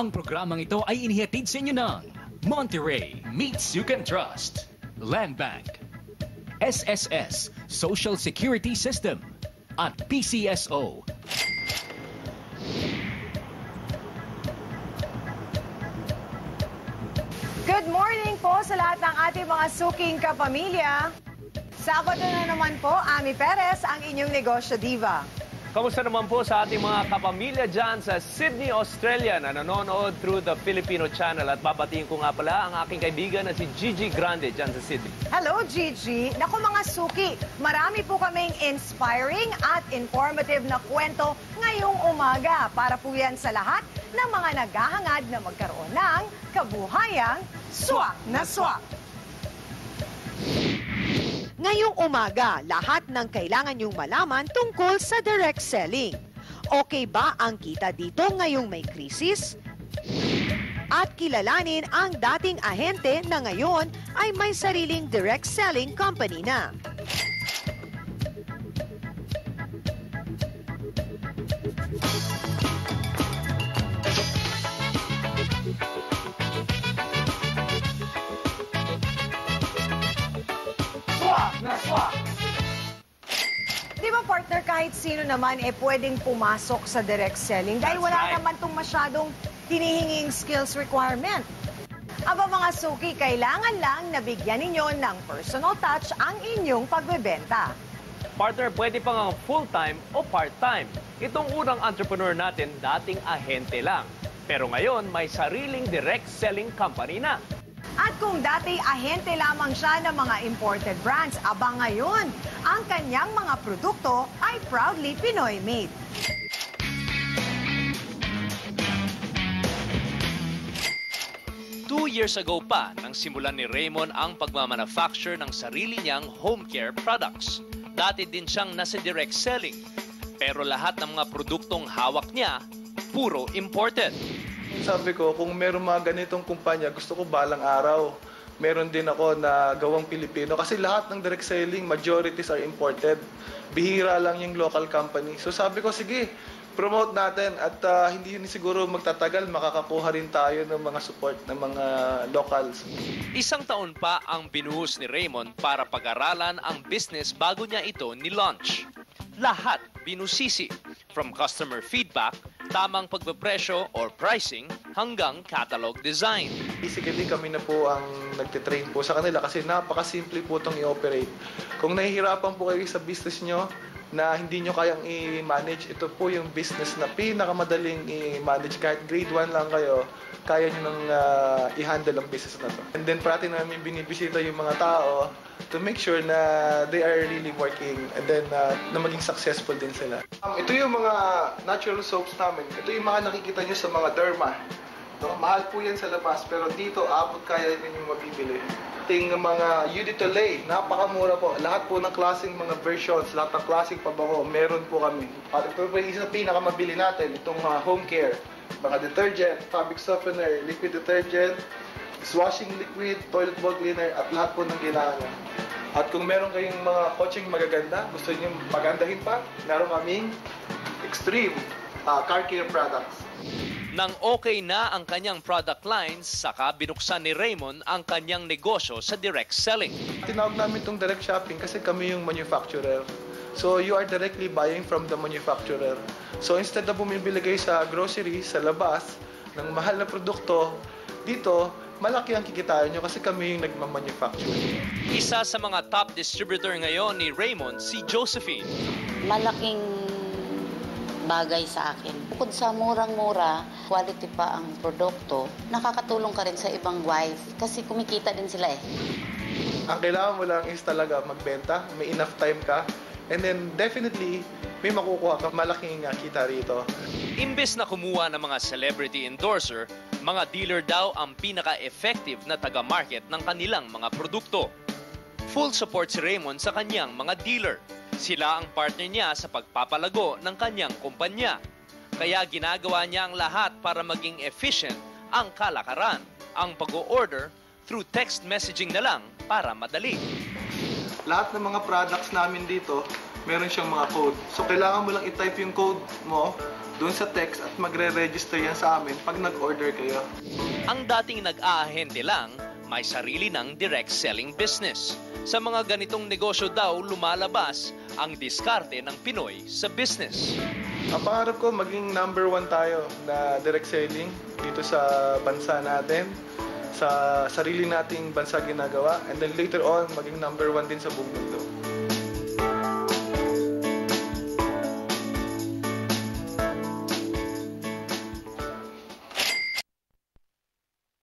Ang programang ito ay inihatid sa inyo ng Monterey Meets You Can Trust, Land Bank, SSS Social Security System, at PCSO. Good morning po sa lahat ng ating mga suking kapamilya. Sabado na naman po, Ami Perez, ang inyong negosyo diva. Kamusta naman po sa ating mga kapamilya dyan sa Sydney, Australia na nanonood through the Filipino channel. At babatiin ko nga pala ang aking kaibigan na si Gigi Grande dyan sa Sydney. Hello, Gigi. Naku mga suki, marami po kaming inspiring at informative na kwento ngayong umaga. Para po yan sa lahat ng mga naghahangad na magkaroon ng kabuhayang swak na swak. Ngayong umaga, lahat ng kailangan niyong malaman tungkol sa direct selling. Okay ba ang kita dito ngayong may krisis? At kilalanin ang dating ahente na ngayon ay may sariling direct selling company na. Di ba partner, kahit sino naman pwedeng pumasok sa direct selling dahil wala naman itong masyadong hinihinging skills requirement. Aba mga suki, kailangan lang nabigyan ninyo ng personal touch ang inyong pagbebenta. Partner, pwede pa nga full-time o part-time. Itong unang entrepreneur natin, dating ahente lang. Pero ngayon, may sariling direct selling company na. At kung dati ahente lamang siya ng mga imported brands, aba ngayon, ang kanyang mga produkto ay proudly Pinoy-made. Two years ago pa, nang simulan ni Raymond ang pagmamanufacture ng sarili niyang home care products. Dati din siyang nasa direct selling. Pero lahat ng mga produktong hawak niya, puro imported. Sabi ko, kung meron mga ganitong kumpanya, gusto ko balang araw. Meron din ako na gawang Pilipino. Kasi lahat ng direct selling, majorities are imported. Bihira lang yung local company. So sabi ko, sige, promote natin. At hindi yun siguro magtatagal, makakakuha rin tayo ng mga support ng mga locals. Isang taon pa ang binuhos ni Raymond para pag-aralan ang business bago niya ito ni-launch. Lahat binusisi. From customer feedback, tamang pagpapresyo or pricing, hanggang catalog design. Basically, kami na po ang nagtitrain po sa kanila kasi napakasimple po itong i-operate. Kung nahihirapan po kayo sa business nyo na hindi nyo kayang i-manage, ito po yung business na pinakamadaling i-manage. Kahit grade 1 lang kayo, kaya nyo nang i-handle ang business na to. And then, parati namin binibisita yung mga tao to make sure na they are really working and then na maging successful din sila. Ito yung mga natural soaps namin. Ito yung mga nakikita nyo sa mga derma. No? Mahal po yan sa labas, pero dito, abot kaya nyo yung mabibili. Ting mga Eau de Toilette, napakamura po. Lahat po ng klaseng mga versions, lahat ng klaseng pabango, meron po kami. At ito po yung isa pinakamabili natin, itong home care. Mga detergent, fabric softener, liquid detergent, dishwashing liquid, toilet bowl cleaner, at lahat po ng kailangan. At kung meron kayong mga coaching magaganda, gusto niyo pagandahin pa, meron kaming extreme car care products. Nang okay na ang kanyang product lines, saka binuksan ni Raymond ang kanyang negosyo sa direct selling. Tinawag namin itong direct shopping kasi kami yung manufacturer. So you are directly buying from the manufacturer. So instead na bumibili kayo sa grocery, sa labas, ng mahal na produkto, dito, malaki ang kikitain nyo kasi kami yung nagmamanufacture. Isa sa mga top distributor ngayon ni Raymond, si Josephine. Malaking bagay sa akin. Bukod sa murang-mura, quality pa ang produkto, nakakatulong ka rin sa ibang wife kasi kumikita din sila eh. Ang kailangan mo lang is talaga magbenta, may enough time ka, and then definitely may makukuha ka malaking kita rito. Imbes na kumuha ng mga celebrity endorser, mga dealer daw ang pinaka-effective na taga-market ng kanilang mga produkto. Full support si Raymond sa kanyang mga dealer. Sila ang partner niya sa pagpapalago ng kanyang kumpanya. Kaya ginagawa niya ang lahat para maging efficient ang kalakaran. Ang pag-o-order through text messaging na lang para madali. Lahat ng mga products namin dito, meron siyang mga code. So kailangan mo lang i-type yung code mo doon sa text at magre-register yan sa amin pag nag-order kayo. Ang dating nag-aahente lang, may sarili ng direct selling business. Sa mga ganitong negosyo daw lumalabas ang diskarte ng Pinoy sa business. Ang pangarap ko maging number 1 tayo na direct selling dito sa bansa natin, sa sarili nating bansa ginagawa, and then later on maging number 1 din sa buong mundo.